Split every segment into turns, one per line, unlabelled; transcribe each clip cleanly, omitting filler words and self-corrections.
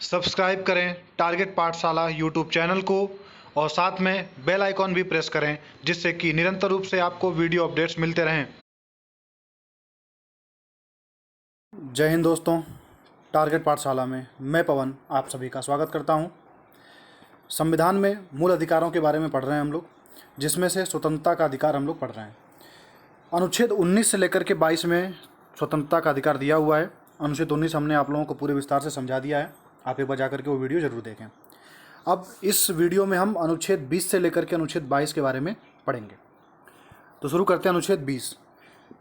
Subscribe करें target पाठशाला YouTube channel को और साथ में बेल आइकॉन भी प्रेस करें जिससे कि निरंतर रूप से आपको वीडियो अपडेट्स मिलते रहें।
जय हिंद दोस्तों, टारगेट पाठशाला में मैं पवन आप सभी का स्वागत करता हूं। संविधान में मूल अधिकारों के बारे में पढ़ रहे हैं हम लोग, जिसमें से स्वतंत्रता का अधिकार हम लोग पढ़ रहे हैं। अनुच्छेद 19 से लेकर के 22 में स्वतंत्रता का अधिकार दिया हुआ है। अनुच्छेद 19 हमने आप लोगों को पूरे विस्तार से समझा दिया है, आप एक बार जा करके वो वीडियो ज़रूर देखें। अब इस वीडियो में हम अनुच्छेद 20 से लेकर के अनुच्छेद 22 के बारे में पढ़ेंगे। तो शुरू करते हैं अनुच्छेद 20।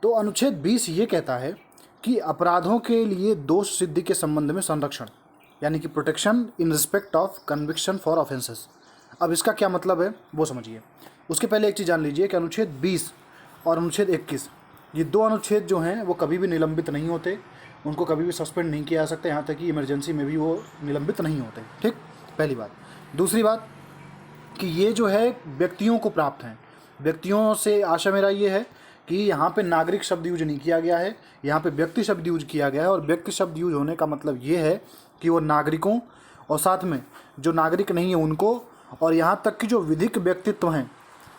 तो अनुच्छेद 20 ये कहता है कि अपराधों के लिए दोष सिद्धि के संबंध में संरक्षण, यानी कि protection in respect of conviction for offences. अब इसका क्या मतलब है वो समझिए। उसके पहले एक चीज़ जान लीजिए कि अनुच्छेद 20 और अनुच्छेद 21 ये दो अनुच्छेद जो हैं वो कभी भी निलंबित नहीं होते, उनको कभी भी सस्पेंड नहीं किया जा सकता, यहाँ तक कि इमरजेंसी में भी वो निलंबित नहीं होते। ठीक, पहली बात। दूसरी बात कि ये जो है व्यक्तियों को प्राप्त हैं। व्यक्तियों से आशा मेरा ये है कि यहाँ पे नागरिक शब्द यूज नहीं किया गया है, यहाँ पे व्यक्ति शब्द यूज किया गया है। और व्यक्ति शब्द यूज होने का मतलब ये है कि वो नागरिकों और साथ में जो नागरिक नहीं है उनको, और यहाँ तक कि जो विधिक व्यक्तित्व हैं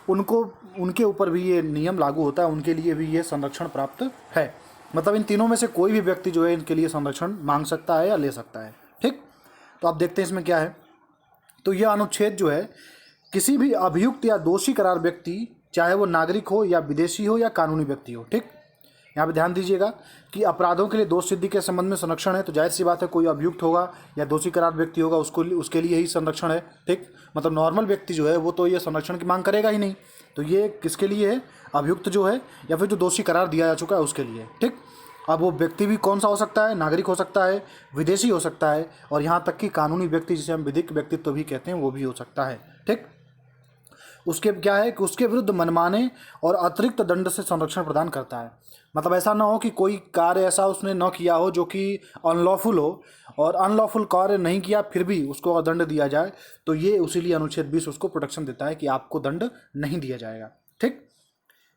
उनको, उनके ऊपर भी ये नियम लागू होता है, उनके लिए भी ये संरक्षण प्राप्त है। मतलब इन तीनों में से कोई भी व्यक्ति जो है इनके लिए संरक्षण मांग सकता है या ले सकता है। ठीक, तो आप देखते हैं इसमें क्या है। तो यह अनुच्छेद जो है किसी भी अभियुक्त या दोषी करार व्यक्ति, चाहे वो नागरिक हो या विदेशी हो या कानूनी व्यक्ति हो, ठीक, यहाँ पे ध्यान दीजिएगा कि अपराधों के लिए दोष सिद्धि के संबंध में संरक्षण है। तो जाहिर सी बात है कोई अभियुक्त होगा या दोषी करार व्यक्ति होगा उसके लिए ही संरक्षण है। ठीक, मतलब नॉर्मल व्यक्ति जो है वो तो ये संरक्षण की मांग करेगा ही नहीं। तो ये किसके लिए है? अभियुक्त जो है या फिर जो दोषी करार दिया जा चुका है उसके लिए। ठीक, अब वो व्यक्ति भी कौन सा हो सकता है? नागरिक हो सकता है, विदेशी हो सकता है, और यहाँ तक कि कानूनी व्यक्ति जिसे हम विधिक व्यक्तित्व भी कहते हैं वो भी हो सकता है। ठीक, उसके क्या है कि उसके विरुद्ध मनमाने और अतिरिक्त दंड से संरक्षण प्रदान करता है। मतलब ऐसा ना हो कि कोई कार्य ऐसा उसने न किया हो जो कि अनलॉफुल हो, और अनलॉफुल कार्य नहीं किया फिर भी उसको दंड दिया जाए, तो ये उसीलिए अनुच्छेद 20 उसको प्रोटेक्शन देता है कि आपको दंड नहीं दिया जाएगा। ठीक,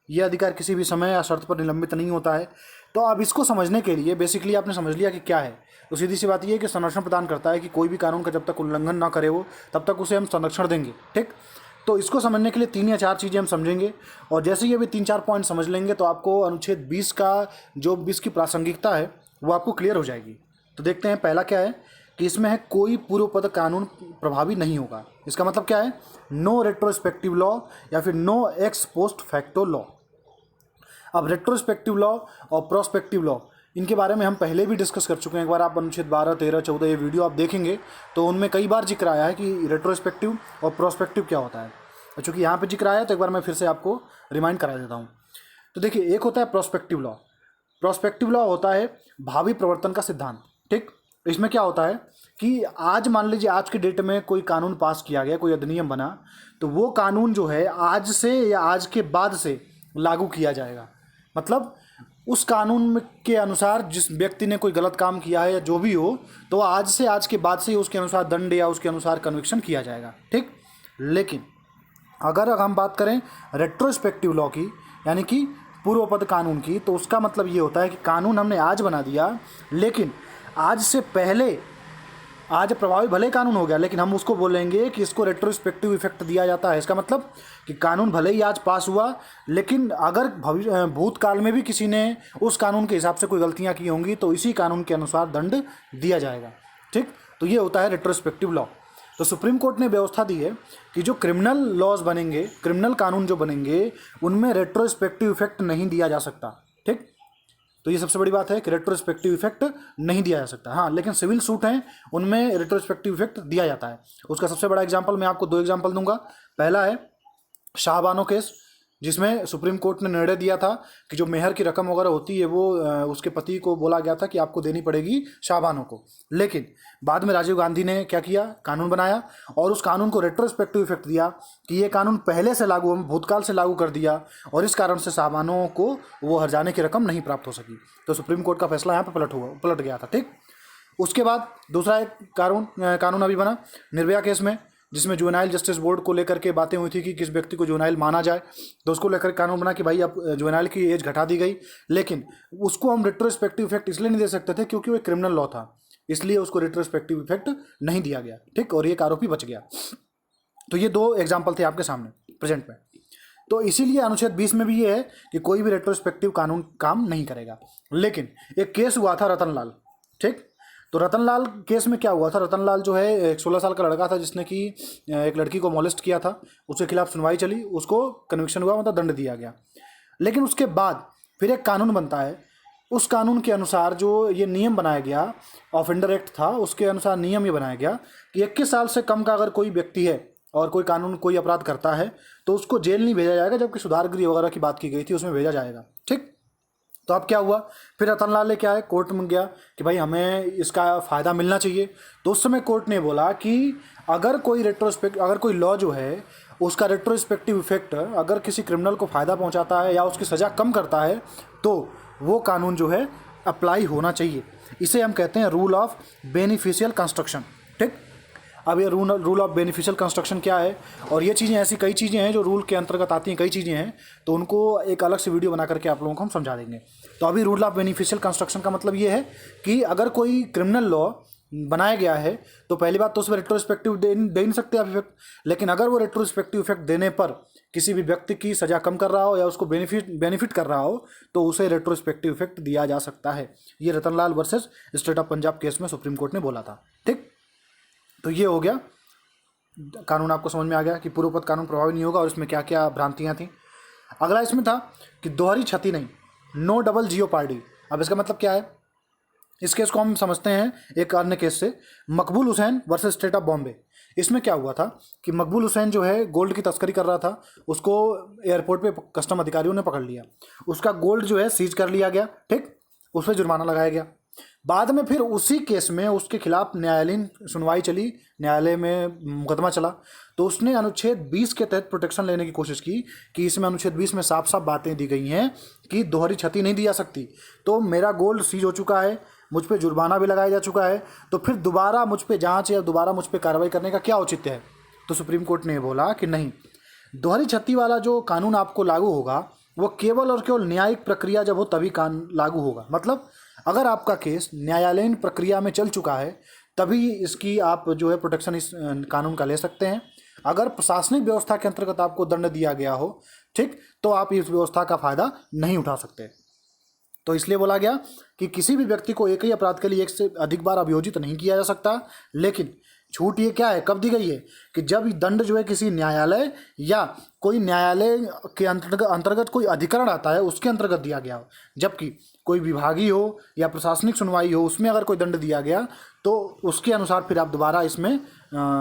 ये अधिकार किसी भी समय या शर्त पर निलंबित नहीं होता है। तो अब इसको समझने के लिए बेसिकली आपने समझ लिया कि क्या है। तो सीधी सी बात ये है कि संरक्षण प्रदान करता है कि कोई भी कानून का जब तक उल्लंघन ना करे वो, तब तक उसे हम संरक्षण देंगे। ठीक, तो इसको समझने के लिए 3 या 4 चीज़ें हम समझेंगे, और जैसे ही अभी 3-4 पॉइंट समझ लेंगे तो आपको अनुच्छेद 20 का जो 20 की प्रासंगिकता है वो आपको क्लियर हो जाएगी। तो देखते हैं पहला क्या है कि इसमें है कोई पूर्व पद कानून प्रभावी नहीं होगा। इसका मतलब क्या है? नो रेट्रोस्पेक्टिव लॉ या फिर no ex post facto law. अब रेट्रोस्पेक्टिव लॉ और प्रोस्पेक्टिव लॉ, इनके बारे में हम पहले भी डिस्कस कर चुके हैं। एक बार आप अनुच्छेद 12, 13, 14 ये वीडियो आप देखेंगे तो उनमें कई बार जिक्र आया है कि रेट्रोस्पेक्टिव और प्रोस्पेक्टिव क्या होता है। और चूँकि यहाँ पे जिक्र आया तो एक बार मैं फिर से आपको रिमाइंड करा देता हूँ। तो देखिए, एक होता है प्रोस्पेक्टिव लॉ। प्रोस्पेक्टिव लॉ होता है भावी प्रवर्तन का सिद्धांत। ठीक, इसमें क्या होता है कि आज मान लीजिए आज के डेट में कोई कानून पास किया गया, कोई अधिनियम बना, तो वो कानून जो है आज से या आज के बाद से लागू किया जाएगा। मतलब उस कानून के अनुसार जिस व्यक्ति ने कोई गलत काम किया है या जो भी हो, तो आज से आज के बाद से ही उसके अनुसार दंड या उसके अनुसार कन्विक्शन किया जाएगा। ठीक, लेकिन अगर हम बात करें रेट्रोस्पेक्टिव लॉ की, यानी कि पूर्व पद कानून की, तो उसका मतलब ये होता है कि कानून हमने आज बना दिया, लेकिन आज से पहले, आज प्रभावी भले कानून हो गया लेकिन हम उसको बोलेंगे कि इसको रेट्रोस्पेक्टिव इफेक्ट दिया जाता है। इसका मतलब कि कानून भले ही आज पास हुआ, लेकिन अगर भूतकाल में भी किसी ने उस कानून के हिसाब से कोई गलतियां की होंगी तो इसी कानून के अनुसार दंड दिया जाएगा। ठीक, तो ये होता है रेट्रोस्पेक्टिव लॉ। तो सुप्रीम कोर्ट ने व्यवस्था दी है कि जो क्रिमिनल लॉज बनेंगे, क्रिमिनल कानून जो बनेंगे, उनमें रेट्रोस्पेक्टिव इफेक्ट नहीं दिया जा सकता। ठीक, तो ये सबसे बड़ी बात है कि रेट्रोस्पेक्टिव इफेक्ट नहीं दिया जा सकता। हाँ, लेकिन सिविल सूट हैं उनमें रेट्रोस्पेक्टिव इफेक्ट दिया जाता है। उसका सबसे बड़ा एग्जांपल मैं आपको 2 एग्जांपल दूंगा। पहला है शाहबानो केस, जिसमें सुप्रीम कोर्ट ने निर्णय दिया था कि जो मेहर की रकम वगैरह होती है वो उसके पति को बोला गया था कि आपको देनी पड़ेगी शाहबानो को। लेकिन बाद में राजीव गांधी ने क्या किया, कानून बनाया और उस कानून को रेट्रोस्पेक्टिव इफेक्ट दिया कि ये कानून पहले से लागू, भूतकाल से लागू कर दिया, और इस कारण से शाहबानो को वो हर्जाने की रकम नहीं प्राप्त हो सकी। तो सुप्रीम कोर्ट का फैसला यहाँ पर पलट गया था। ठीक, उसके बाद दूसरा एक कानून अभी बना निर्भया केस में, जिसमें जुवेनाइल जस्टिस बोर्ड को लेकर के बातें हुई थी कि किस व्यक्ति को जुवेनाइल माना जाए। तो उसको लेकर कानून बना कि भाई अब जुवेनाइल की एज घटा दी गई, लेकिन उसको हम रेट्रोस्पेक्टिव इफेक्ट इसलिए नहीं दे सकते थे क्योंकि वो एक क्रिमिनल लॉ था। इसलिए उसको रेट्रोस्पेक्टिव इफेक्ट नहीं दिया गया, ठीक, और एक आरोपी बच गया। तो ये 2 एग्जाम्पल थे आपके सामने प्रेजेंट में। तो इसीलिए अनुच्छेद 20 में भी ये है कि कोई भी रेट्रोस्पेक्टिव कानून काम नहीं करेगा। लेकिन एक केस हुआ था रतनलाल, ठीक, तो रतनलाल केस में क्या हुआ था, रतनलाल जो है एक 16 साल का लड़का था जिसने कि एक लड़की को मॉलेस्ट किया था, उसके खिलाफ सुनवाई चली, उसको कन्विक्शन हुआ, मतलब दंड दिया गया। लेकिन उसके बाद फिर एक कानून बनता है, उस कानून के अनुसार जो ये नियम बनाया गया, ऑफेंडर एक्ट था, उसके अनुसार नियम ये बनाया गया कि 21 साल से कम का अगर कोई व्यक्ति है और कोई अपराध करता है तो उसको जेल नहीं भेजा जाएगा, जबकि सुधार गृह वगैरह की बात की गई थी उसमें भेजा जाएगा, ठीक। तो अब क्या हुआ, फिर रतनलाल ने क्या है, कोर्ट में गया कि भाई हमें इसका फ़ायदा मिलना चाहिए। तो उस समय कोर्ट ने बोला कि अगर कोई लॉ जो है उसका रेट्रोस्पेक्टिव इफेक्ट अगर किसी क्रिमिनल को फ़ायदा पहुंचाता है या उसकी सज़ा कम करता है तो वो कानून जो है अप्लाई होना चाहिए। इसे हम कहते हैं रूल ऑफ बेनिफिशियल कंस्ट्रक्शन, ठीक। अब ये रूल ऑफ बेनिफिशियल कंस्ट्रक्शन क्या है, और ये चीज़ें ऐसी कई चीज़ें हैं जो रूल के अंतर्गत आती हैं, कई चीज़ें हैं, तो उनको एक अलग से वीडियो बना करके आप लोगों को हम समझा देंगे। तो अभी रूल ऑफ बेनिफिशियल कंस्ट्रक्शन का मतलब ये है कि अगर कोई क्रिमिनल लॉ बनाया गया है तो पहली बात तो उसमें रेट्रोस्पेक्टिव दे नहीं सकते आप इफेक्ट, लेकिन अगर वो रेट्रोस्पेक्टिव इफेक्ट देने पर किसी भी व्यक्ति की सज़ा कम कर रहा हो या उसको बेनिफिट कर रहा हो तो उसे रेट्रोस्पेक्टिव इफेक्ट दिया जा सकता है। ये Ratanlal versus state of Punjab case में सुप्रीम कोर्ट ने बोला था, ठीक। तो ये हो गया कानून, आपको समझ में आ गया कि पूर्वोक्त कानून प्रभावी नहीं होगा और इसमें क्या क्या भ्रांतियाँ थी। अगला इसमें था कि दोहरी क्षति नहीं, नो डबल जियोपार्डी। अब इसका मतलब क्या है, इस केस को हम समझते हैं एक अन्य केस से, मकबूल Hussain versus state of Bombay. इसमें क्या हुआ था कि मकबूल हुसैन जो है गोल्ड की तस्करी कर रहा था, उसको एयरपोर्ट पे कस्टम अधिकारियों ने पकड़ लिया, उसका गोल्ड जो है सीज कर लिया गया, ठीक, उस पर जुर्माना लगाया गया। बाद में फिर उसी केस में उसके खिलाफ न्यायालयीन सुनवाई चली, न्यायालय में मुकदमा चला, तो उसने अनुच्छेद 20 के तहत प्रोटेक्शन लेने की कोशिश की कि इसमें अनुच्छेद 20 में साफ साफ बातें दी गई हैं कि दोहरी क्षति नहीं दी जा सकती। तो मेरा गोल्ड सीज हो चुका है, मुझ पर जुर्माना भी लगाया जा चुका है, तो फिर दोबारा मुझ पर जांच या दोबारा मुझ पर कार्रवाई करने का क्या औचित्य है। तो सुप्रीम कोर्ट ने बोला कि नहीं, दोहरी क्षति वाला जो कानून आपको लागू होगा वो केवल और केवल न्यायिक प्रक्रिया जब हो तभी लागू होगा। मतलब अगर आपका केस न्यायालयीन प्रक्रिया में चल चुका है तभी इसकी आप जो है प्रोटेक्शन इस कानून का ले सकते हैं। अगर प्रशासनिक व्यवस्था के अंतर्गत आपको दंड दिया गया हो, ठीक, तो आप इस व्यवस्था का फ़ायदा नहीं उठा सकते। तो इसलिए बोला गया कि किसी भी व्यक्ति को एक ही अपराध के लिए एक से अधिक बार अभियोजित नहीं किया जा सकता, लेकिन छूट ये क्या है, कब दी गई है कि जब दंड जो है किसी न्यायालय या कोई न्यायालय के अंतर्गत कोई अधिकरण आता है उसके अंतर्गत दिया गया हो, जबकि कोई विभागीय हो या प्रशासनिक सुनवाई हो उसमें अगर कोई दंड दिया गया तो उसके अनुसार फिर आप दोबारा इसमें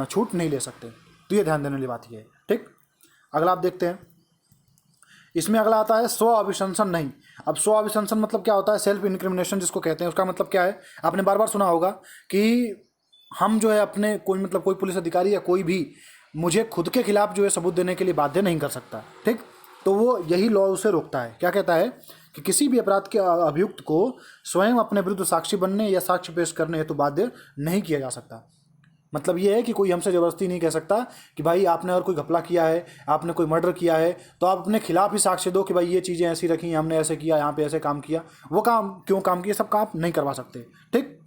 छूट नहीं ले सकते। तो ये ध्यान देने वाली बात ये है, ठीक। अगला आप देखते हैं, इसमें अगला आता है स्व अभिशंसन नहीं। अब स्व अभिशंसन मतलब क्या होता है, सेल्फ इनक्रिमिनेशन जिसको कहते हैं, उसका मतलब क्या है, आपने बार बार सुना होगा कि हम जो है अपने कोई पुलिस अधिकारी या कोई भी मुझे खुद के खिलाफ जो है सबूत देने के लिए बाध्य नहीं कर सकता, ठीक। तो वो यही लॉ उसे रोकता है, क्या कहता है कि किसी भी अपराध के अभियुक्त को स्वयं अपने विरुद्ध साक्षी बनने या साक्ष्य पेश करने हेतु बाध्य नहीं किया जा सकता। मतलब ये है कि कोई हमसे ज़बरदस्ती नहीं कह सकता कि भाई आपने अगर कोई घपला किया है, आपने कोई मर्डर किया है तो आप अपने खिलाफ ही साक्ष्य दो कि भाई ये चीज़ें ऐसी रखी, हमने ऐसे किया, यहाँ पे ऐसे काम किया, वो काम क्यों काम किया, सब काम नहीं करवा सकते, ठीक।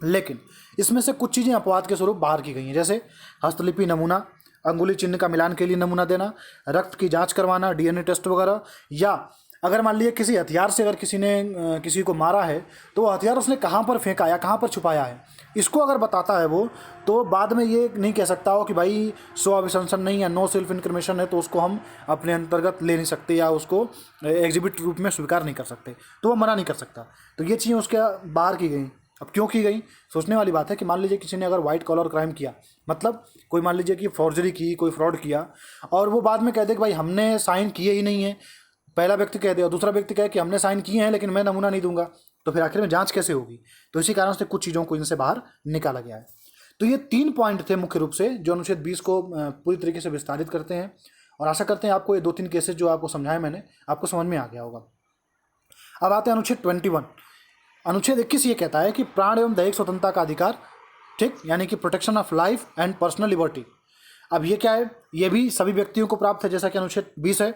लेकिन इसमें से कुछ चीज़ें अपवाद के स्वरूप बाहर की गई हैं, जैसे हस्तलिपि नमूना, अंगुली चिन्ह का मिलान के लिए नमूना देना, रक्त की जांच करवाना, डीएनए टेस्ट वगैरह, या अगर मान लीजिए किसी हथियार से अगर किसी ने किसी को मारा है तो वो हथियार उसने कहाँ पर फेंका या कहाँ पर छुपाया है, इसको अगर बताता है वो, तो बाद में ये नहीं कह सकता हो कि भाई स्व अभिशंसन नहीं या नो सेल्फ इनक्रिमिनेशन है तो उसको हम अपने अंतर्गत ले नहीं सकते या उसको एग्जिबिट रूप में स्वीकार नहीं कर सकते, तो वो मना नहीं कर सकता। तो ये चीज़ें उसके बाहर की गई। अब क्यों की गई, सोचने वाली बात है कि मान लीजिए किसी ने अगर वाइट कॉलर क्राइम किया, मतलब कोई मान लीजिए कि फॉर्जरी की, कोई फ्रॉड किया, और वो बाद में कह दे कि भाई हमने साइन किए ही नहीं है, पहला व्यक्ति कह दे और दूसरा व्यक्ति कहे कि हमने साइन किए हैं लेकिन मैं नमूना नहीं दूंगा, तो फिर आखिर में जांच कैसे होगी। तो इसी कारण से कुछ चीज़ों को इनसे बाहर निकाला गया है। तो ये 3 पॉइंट थे मुख्य रूप से जो अनुच्छेद 20 को पूरी तरीके से विस्तारित करते हैं, और आशा करते हैं आपको ये 2-3 केसेस जो आपको समझाए मैंने आपको समझ में आ गया होगा। अब आते हैं अनुच्छेद 21। अनुच्छेद 21 ये कहता है कि प्राण एवं दैहिक स्वतंत्रता का अधिकार, ठीक, यानी कि protection of life and personal liberty. अब ये क्या है, ये भी सभी व्यक्तियों को प्राप्त है जैसा कि अनुच्छेद 20 है।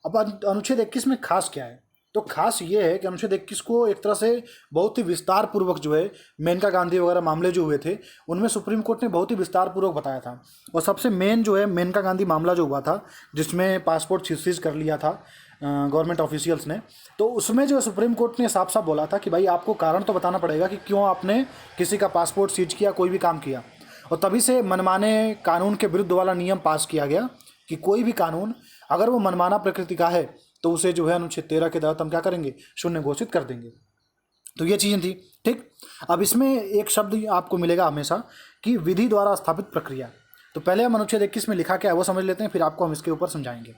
अब अनुच्छेद 21 में खास क्या है, तो खास ये है कि अनुच्छेद 21 को एक तरह से बहुत ही विस्तार पूर्वक जो है मेनका गांधी वगैरह मामले जो हुए थे उनमें सुप्रीम कोर्ट ने बहुत ही विस्तार पूर्वक बताया था। और सबसे मेन जो है मेनका गांधी मामला जो हुआ था जिसमें पासपोर्ट सीज कर लिया था गवर्नमेंट ऑफिशियल्स ने, तो उसमें जो सुप्रीम कोर्ट ने साफ साफ बोला था कि भाई आपको कारण तो बताना पड़ेगा कि क्यों आपने किसी का पासपोर्ट सीज किया, कोई भी काम किया। और तभी से मनमाने कानून के विरुद्ध वाला नियम पास किया गया कि कोई भी कानून अगर वो मनमाना प्रकृति का है तो उसे जो है अनुच्छेद 13 के तहत हम क्या करेंगे, शून्य घोषित कर देंगे। तो ये चीज़ें थी। ठीक, अब इसमें एक शब्द आपको मिलेगा हमेशा कि विधि द्वारा स्थापित प्रक्रिया। तो पहले हम अनुच्छेद 21 में लिखा क्या है वो समझ लेते हैं, फिर आपको हम इसके ऊपर समझाएंगे।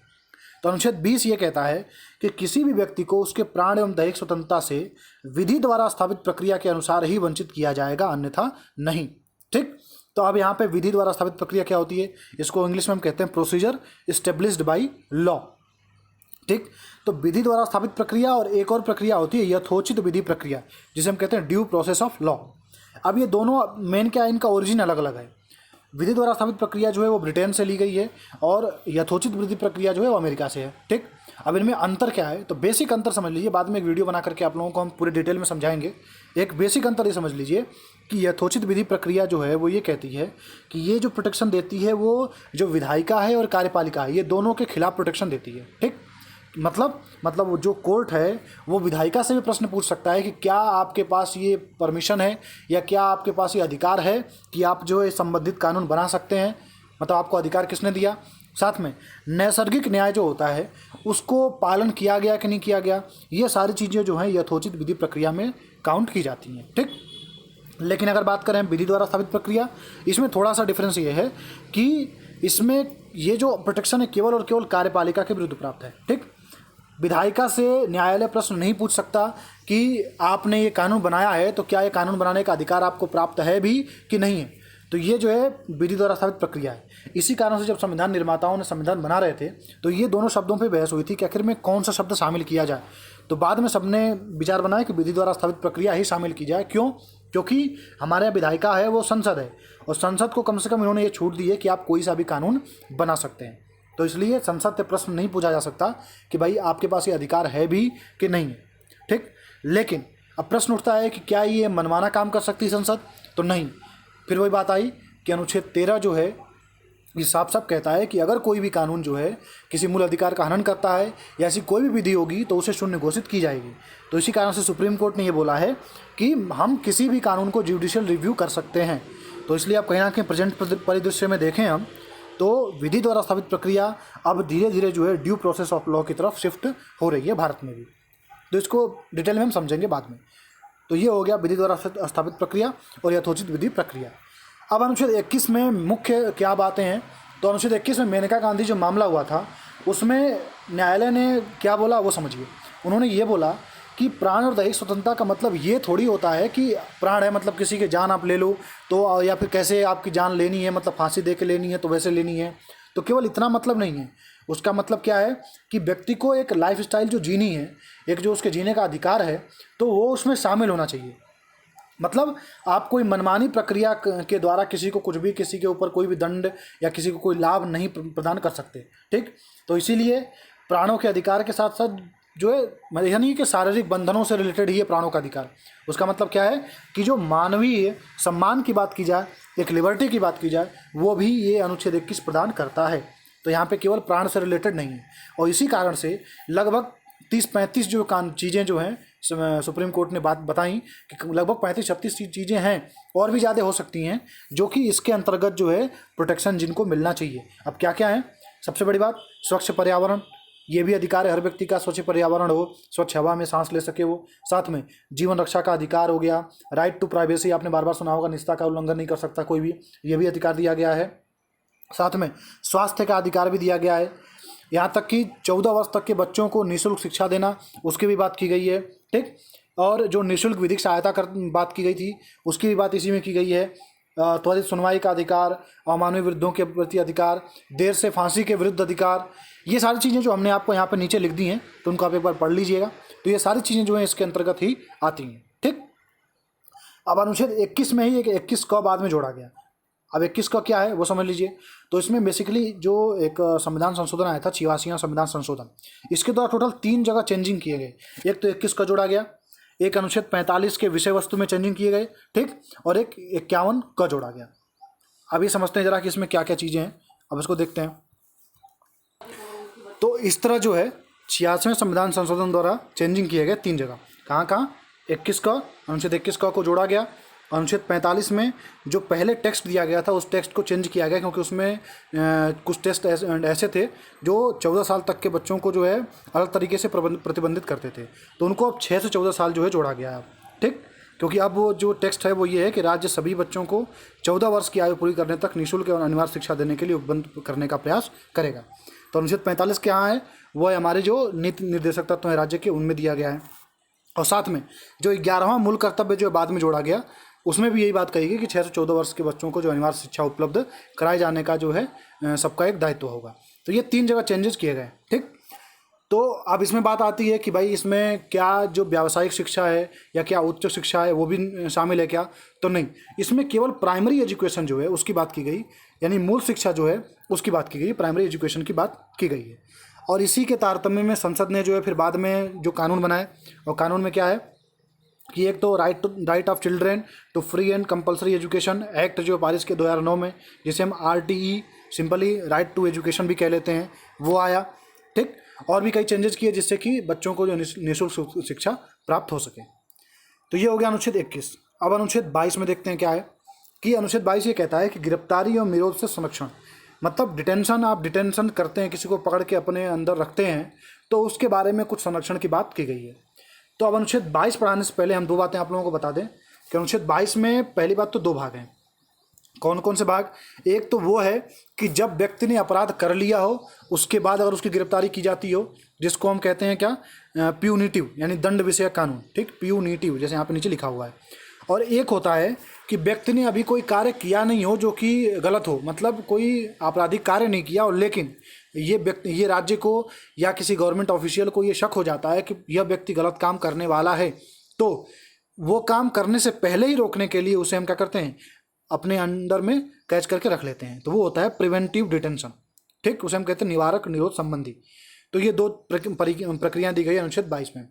तो अनुच्छेद 20 ये कहता है कि किसी भी व्यक्ति को उसके प्राण एवं दैहिक स्वतंत्रता से विधि द्वारा स्थापित प्रक्रिया के अनुसार ही वंचित किया जाएगा, अन्यथा नहीं। ठीक, तो अब यहाँ पे विधि द्वारा स्थापित प्रक्रिया क्या होती है, इसको इंग्लिश में हम कहते हैं प्रोसीजर एस्टेब्लिश्ड बाय लॉ। ठीक, तो विधि द्वारा स्थापित प्रक्रिया और एक और प्रक्रिया होती है यथोचित विधि प्रक्रिया, जिसे हम कहते हैं ड्यू प्रोसेस ऑफ लॉ। अब ये दोनों मेन क्या है, इनका ओरिजिन अलग अलग है। विधि द्वारा स्थापित प्रक्रिया जो है वो ब्रिटेन से ली गई है और यथोचित विधि प्रक्रिया जो है वो अमेरिका से है। ठीक, अब इनमें अंतर क्या है, तो बेसिक अंतर समझ लीजिए, बाद में एक वीडियो बना करके आप लोगों को हम पूरे डिटेल में समझाएंगे। एक बेसिक अंतर ये समझ लीजिए कि यथोचित विधि प्रक्रिया जो है वो ये कहती है कि ये जो प्रोटेक्शन देती है वो जो विधायिका है और कार्यपालिका है, ये दोनों के खिलाफ प्रोटेक्शन देती है। ठीक, मतलब वो जो कोर्ट है वो विधायिका से भी प्रश्न पूछ सकता है कि क्या आपके पास ये परमिशन है या क्या आपके पास ये अधिकार है कि आप जो है संबंधित कानून बना सकते हैं, मतलब आपको अधिकार किसने दिया। साथ में नैसर्गिक न्याय जो होता है उसको पालन किया गया कि नहीं किया गया, ये सारी चीज़ें जो हैं यथोचित विधि प्रक्रिया में काउंट की जाती हैं। ठीक, लेकिन अगर बात करें विधि द्वारा स्थापित प्रक्रिया, इसमें थोड़ा सा डिफरेंस ये है कि इसमें ये जो प्रोटेक्शन है केवल और केवल कार्यपालिका के विरुद्ध प्राप्त है। ठीक, विधायिका से न्यायालय प्रश्न नहीं पूछ सकता कि आपने ये कानून बनाया है तो क्या ये कानून बनाने का अधिकार आपको प्राप्त है भी कि नहीं है। तो ये जो है विधि द्वारा स्थापित प्रक्रिया है। इसी कारण से जब संविधान निर्माताओं ने संविधान बना रहे थे तो ये दोनों शब्दों पे बहस हुई थी कि आखिर में कौन सा शब्द शामिल किया जाए। तो बाद में सबने विचार बनाया कि विधि द्वारा स्थापित प्रक्रिया ही शामिल की जाए। क्यों? क्योंकि हमारे यहाँ विधायिका है वो संसद है और संसद को कम से कम इन्होंने ये छूट दी है कि आप कोई सा भी कानून बना सकते हैं। तो इसलिए संसद से प्रश्न नहीं पूछा जा सकता कि भाई आपके पास ये अधिकार है भी कि नहीं है। ठीक, लेकिन अब प्रश्न उठता है कि क्या ये मनमाना काम कर सकती है संसद, तो नहीं। फिर वही बात आई कि अनुच्छेद 13 जो है ये साफ साफ कहता है कि अगर कोई भी कानून जो है किसी मूल अधिकार का हनन करता है या ऐसी कोई भी विधि होगी तो उसे शून्य घोषित की जाएगी। तो इसी कारण से सुप्रीम कोर्ट ने ये बोला है कि हम किसी भी कानून को जुडिशियल रिव्यू कर सकते हैं। तो इसलिए आप कहीं ना कहीं प्रेजेंट परिदृश्य में देखें हम तो विधि द्वारा स्थापित प्रक्रिया अब धीरे धीरे जो है ड्यू प्रोसेस ऑफ लॉ की तरफ शिफ्ट हो रही है भारत में भी। तो इसको डिटेल में हम समझेंगे बाद में। तो ये हो गया विधि द्वारा स्थापित प्रक्रिया और यथोचित विधि प्रक्रिया। अब अनुच्छेद 21 में मुख्य क्या बातें हैं, तो अनुच्छेद 21 में मेनका गांधी जो मामला हुआ था उसमें न्यायालय ने क्या बोला वो समझिए। उन्होंने ये बोला कि प्राण और दैहिक स्वतंत्रता का मतलब ये थोड़ी होता है कि प्राण है मतलब किसी की जान आप ले लो तो, या फिर कैसे आपकी जान लेनी है मतलब फांसी दे के लेनी है तो वैसे लेनी है, तो केवल इतना मतलब नहीं है। उसका मतलब क्या है कि व्यक्ति को एक लाइफ स्टाइल जो जीनी है, एक जो उसके जीने का अधिकार है, तो वो उसमें शामिल होना चाहिए। मतलब आप कोई मनमानी प्रक्रिया के द्वारा किसी को कुछ भी, किसी के ऊपर कोई भी दंड या किसी को कोई लाभ नहीं प्रदान कर सकते। ठीक, तो इसीलिए प्राणों के अधिकार के साथ साथ जो है यानी कि शारीरिक बंधनों से रिलेटेड ही है प्राणों का अधिकार। उसका मतलब क्या है कि जो मानवीय सम्मान की बात की जाए, एक लिबर्टी की बात की जाए, वो भी ये अनुच्छेद 21 प्रदान करता है। तो यहाँ पे केवल प्राण से रिलेटेड नहीं है। और इसी कारण से लगभग 30-35 जो चीज़ें जो हैं सुप्रीम कोर्ट ने बात बताई कि लगभग 35-36 चीज़ें हैं, और भी ज़्यादा हो सकती हैं, जो कि इसके अंतर्गत जो है प्रोटेक्शन जिनको मिलना चाहिए। अब क्या क्या है? सबसे बड़ी बात स्वच्छ पर्यावरण, ये भी अधिकार है हर व्यक्ति का, स्वच्छ पर्यावरण हो, स्वच्छ हवा में सांस ले सके वो। साथ में जीवन रक्षा का अधिकार हो गया, राइट टू प्राइवेसी, आपने बार बार सुना होगा, निजता का उल्लंघन नहीं कर सकता कोई भी, ये भी अधिकार दिया गया है। साथ में स्वास्थ्य का अधिकार भी दिया गया है, यहाँ तक कि 14 वर्ष तक के बच्चों को निःशुल्क शिक्षा देना, उसकी भी बात की गई है। ठीक, और जो निःशुल्क विधिक सहायता बात की गई थी उसकी भी बात इसी में की गई है। त्वरित सुनवाई का अधिकार, अमानवीय वृद्धों के प्रति अधिकार, देर से फांसी के विरुद्ध अधिकार, ये सारी चीज़ें जो हमने आपको यहाँ पे नीचे लिख दी हैं तो उनको आप एक बार पढ़ लीजिएगा। तो ये सारी चीज़ें जो हैं इसके अंतर्गत ही आती हैं। ठीक, अब अनुच्छेद 21 में ही एक 21 क बाद में जोड़ा गया। अब 21 का क्या है वो समझ लीजिए। तो इसमें बेसिकली जो एक संविधान संशोधन आया था, 86वां संविधान संशोधन, इसके द्वारा टोटल 3 जगह चेंजिंग किए गए। एक तो 21 का जोड़ा गया, एक अनुच्छेद 45 के विषय वस्तु में चेंजिंग किए गए, ठीक, और एक 51 का जोड़ा गया। अब ये समझते हैं जरा कि इसमें क्या क्या चीज़ें हैं, अब इसको देखते हैं। तो इस तरह जो है 86वें संविधान संशोधन द्वारा चेंजिंग किए गए 3 जगह। कहाँ कहाँ? 21 का, अनुच्छेद 21 का को जोड़ा गया। अनुच्छेद 45 में जो पहले टेक्स्ट दिया गया था उस टेक्स्ट को चेंज किया गया, क्योंकि उसमें कुछ टेस्ट ऐसे थे जो 14 साल तक के बच्चों को जो है अलग तरीके से प्रतिबंधित करते थे, तो उनको अब 6 से 14 साल जो है जोड़ा गया है, ठीक। क्योंकि अब वो जो टेक्स्ट है वो ये है कि राज्य सभी बच्चों को 14 वर्ष की आयु पूरी करने तक निःशुल्क एवं अनिवार्य शिक्षा देने के लिए उपबंध करने का प्रयास करेगा। तो अनुच्छेद 45 के यहाँ है वो है हमारे जो नीति निर्देशक तत्व हैं राज्य के, उनमें दिया गया है। और साथ में जो 11वां मूल कर्तव्य जो बाद में जोड़ा गया, उसमें भी यही बात कही गई कि 6 से 14 वर्ष के बच्चों को जो अनिवार्य शिक्षा उपलब्ध कराए जाने का जो है सबका एक दायित्व होगा। तो ये 3 जगह चेंजेस किए गए, ठीक। तो अब इसमें बात आती है कि भाई इसमें क्या जो व्यावसायिक शिक्षा है या क्या उच्च शिक्षा है वो भी शामिल है क्या? तो नहीं, इसमें केवल प्राइमरी एजुकेशन जो है उसकी बात की गई, यानी मूल शिक्षा जो है उसकी बात की गई, प्राइमरी एजुकेशन की बात की गई है। और इसी के तारतम्य में संसद ने जो है फिर बाद में जो कानून बनाए, और कानून में क्या है कि एक तो right of children to free and compulsory education act जो पारित के 2009 में, जिसे हम RTE simply right to education भी कह लेते हैं, वो आया, ठीक। और भी कई चेंजेस किए जिससे कि बच्चों को जो निःशुल्क शिक्षा प्राप्त हो सके। तो ये हो गया अनुच्छेद 21। अब अनुच्छेद 22 में देखते हैं क्या है कि अनुच्छेद 22 ये कहता है कि गिरफ्तारी और निरोध से संरक्षण, मतलब डिटेंशन, आप डिटेंशन करते हैं, किसी को पकड़ के अपने अंदर रखते हैं, तो उसके बारे में कुछ संरक्षण की बात की गई है। तो अब अनुच्छेद 22 पढ़ाने से पहले हम 2 बातें आप लोगों को बता दें कि अनुच्छेद 22 में पहली बात तो 2 भाग हैं। कौन कौन से भाग? एक तो वो है कि जब व्यक्ति ने अपराध कर लिया हो उसके बाद अगर उसकी गिरफ्तारी की जाती हो, जिसको हम कहते हैं क्या, प्यूनिटिव, यानी दंड विषयक कानून, ठीक, प्यूनिटिव जैसे यहाँ पे नीचे लिखा हुआ है। और एक होता है कि व्यक्ति ने अभी कोई कार्य किया नहीं हो जो कि गलत हो, मतलब कोई आपराधिक कार्य नहीं किया और लेकिन ये राज्य को या किसी गवर्नमेंट ऑफिशियल को ये शक हो जाता है कि यह व्यक्ति गलत काम करने वाला है, तो वो काम करने से पहले ही रोकने के लिए उसे हम क्या करते हैं, अपने अंडर में कैच करके रख लेते हैं। तो वो होता है प्रिवेंटिव डिटेंशन, ठीक, उसे हम कहते हैं निवारक निरोध संबंधी। तो ये 2 प्रक्रियाएं दी गई अनुच्छेद 22 में।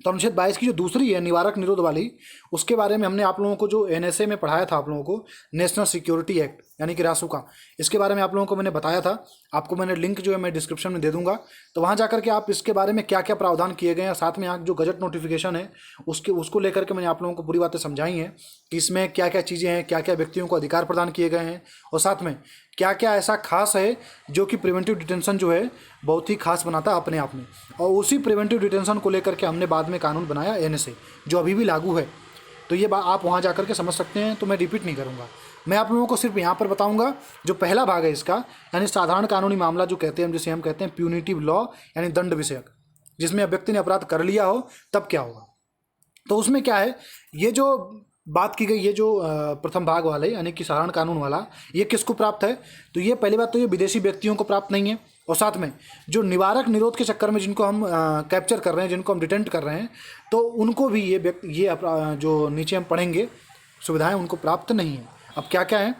तो अनुच्छेद 22 की जो दूसरी है निवारक निरोध वाली, उसके बारे में हमने आप लोगों को जो NSA में पढ़ाया था, आप लोगों को नेशनल सिक्योरिटी एक्ट यानी कि रासुका, इसके बारे में आप लोगों को मैंने बताया था। आपको मैंने लिंक जो है मैं डिस्क्रिप्शन में दे दूंगा, तो वहाँ जाकर के आप इसके बारे में क्या क्या प्रावधान किए गए हैं, साथ में यहाँ जो गजट नोटिफिकेशन है उसको लेकर के मैंने आप लोगों को पूरी बातें समझाई हैं कि इसमें क्या क्या चीज़ें हैं, क्या क्या व्यक्तियों को अधिकार प्रदान किए गए हैं, और साथ में क्या क्या ऐसा खास है जो कि प्रिवेंटिव डिटेंशन जो है बहुत ही खास बनाता है अपने आप में। और उसी प्रिवेंटिव डिटेंशन को लेकर के हमने बाद में कानून बनाया NSA, जो अभी भी लागू है। तो ये बात आप वहाँ जाकर के समझ सकते हैं, तो मैं रिपीट नहीं करूँगा। मैं आप लोगों को सिर्फ यहाँ पर बताऊँगा जो पहला भाग है इसका, यानी साधारण कानूनी मामला जो कहते हैं, जिसे हम कहते हैं प्यूनिटिव लॉ यानी दंड विषयक, जिसमें व्यक्ति ने अपराध कर लिया हो तब क्या होगा। तो उसमें क्या है, ये जो बात की गई, ये जो प्रथम भाग वाले यानी कि साधारण कानून वाला, ये किसको प्राप्त है? तो ये पहली बात तो ये विदेशी व्यक्तियों को प्राप्त नहीं है, और साथ में जो निवारक निरोध के चक्कर में जिनको हम कैप्चर कर रहे हैं, जिनको हम डिटेंट कर रहे हैं, तो उनको भी ये जो नीचे हम पढ़ेंगे सुविधाएं उनको प्राप्त नहीं है। अब क्या क्या है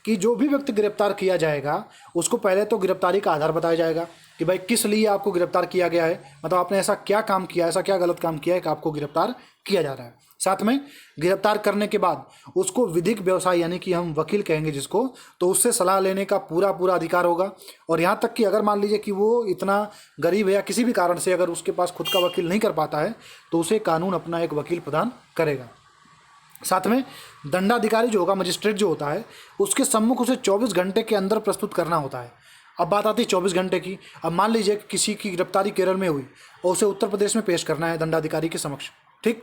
कि जो भी व्यक्ति गिरफ्तार किया जाएगा उसको पहले तो गिरफ्तारी का आधार बताया जाएगा कि भाई किस लिए आपको गिरफ्तार किया गया है, मतलब आपने ऐसा क्या काम किया, ऐसा क्या गलत काम किया है कि आपको गिरफ्तार किया जा रहा है। साथ में गिरफ्तार करने के बाद उसको विधिक व्यवसाय यानी कि हम वकील कहेंगे जिसको, तो उससे सलाह लेने का पूरा अधिकार होगा। और यहाँ तक कि अगर मान लीजिए कि वो इतना गरीब है या किसी भी कारण से अगर उसके पास खुद का वकील नहीं कर पाता है, तो उसे कानून अपना एक वकील प्रदान करेगा। साथ में दंडाधिकारी जो होगा, मजिस्ट्रेट जो होता है, उसके सम्मुख उसे 24 घंटे के अंदर प्रस्तुत करना होता है। अब बात आती है 24 घंटे की। अब मान लीजिए किसी की गिरफ्तारी केरल में हुई और उसे उत्तर प्रदेश में पेश करना है दंडाधिकारी के समक्ष, ठीक,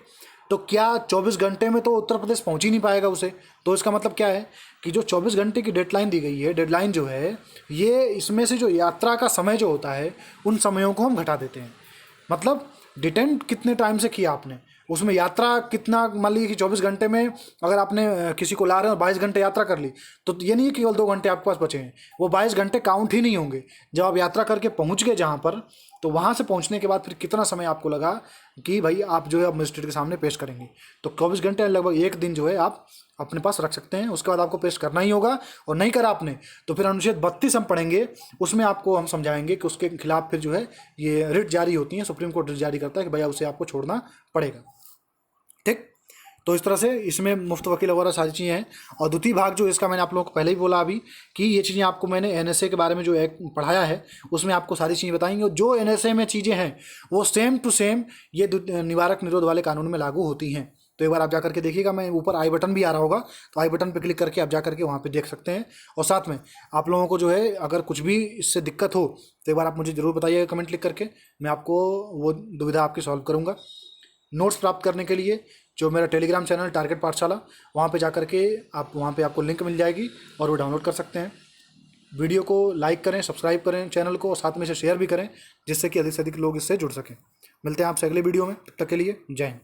तो क्या 24 घंटे में तो उत्तर प्रदेश पहुंच ही नहीं पाएगा उसे। तो इसका मतलब क्या है कि जो 24 घंटे की डेडलाइन दी गई है, डेडलाइन जो है ये, इसमें से जो यात्रा का समय जो होता है उन समयों को हम घटा देते हैं। मतलब डिटेंट कितने टाइम से किया आपने, उसमें यात्रा कितना, मान लीजिए कि 24 घंटे में अगर आपने किसी को ला रहे हैं और 22 घंटे यात्रा कर ली, तो ये नहीं है केवल 2 घंटे आपके पास बचे हैं, वो 22 घंटे काउंट ही नहीं होंगे। जब आप यात्रा करके पहुंच गए जहां पर, तो वहां से पहुंचने के बाद फिर कितना समय आपको लगा कि भाई आप जो है अब मजिस्ट्रेट के सामने पेश करेंगे। तो 24 घंटे लगभग 1 दिन जो है आप अपने पास रख सकते हैं, उसके बाद आपको पेश करना ही होगा। और नहीं करा आपने तो फिर अनुच्छेद 32 हम पढ़ेंगे, उसमें आपको हम समझाएंगे कि उसके खिलाफ फिर जो है ये रिट जारी होती है, सुप्रीम कोर्ट रिट जारी करता है कि भैया उसे आपको छोड़ना पड़ेगा। ठीक, तो इस तरह से इसमें मुफ्त वकील वगैरह सारी चीज़ें हैं। और द्वितीय भाग जो इसका मैंने आप लोगों को पहले ही बोला अभी कि ये चीज़ें आपको मैंने एनएसए के बारे में जो एक पढ़ाया है उसमें आपको सारी चीज़ें बताएंगे। और जो एनएसए में चीज़ें हैं वो सेम टू सेम ये निवारक निरोध वाले कानून में लागू होती हैं। तो एक बार आप जा करके देखिएगा, मैं ऊपर आई बटन भी आ रहा होगा, तो आई बटन पर क्लिक करके आप जा करके वहाँ पर देख सकते हैं। और साथ में आप लोगों को जो है अगर कुछ भी इससे दिक्कत हो तो एक बार आप मुझे ज़रूर बताइएगा कमेंट लिख करके, मैं आपको वो दुविधा आपकी सॉल्व करूँगा। नोट्स प्राप्त करने के लिए जो मेरा टेलीग्राम चैनल टारगेट पाठशाला, वहाँ पे जाकर के आप वहाँ पे आपको लिंक मिल जाएगी और वो डाउनलोड कर सकते हैं। वीडियो को लाइक करें, सब्सक्राइब करें चैनल को, और साथ में से शेयर भी करें जिससे कि अधिक से अधिक लोग इससे जुड़ सकें। मिलते हैं आपसे अगले वीडियो में, तब तक के लिए जय हिंद।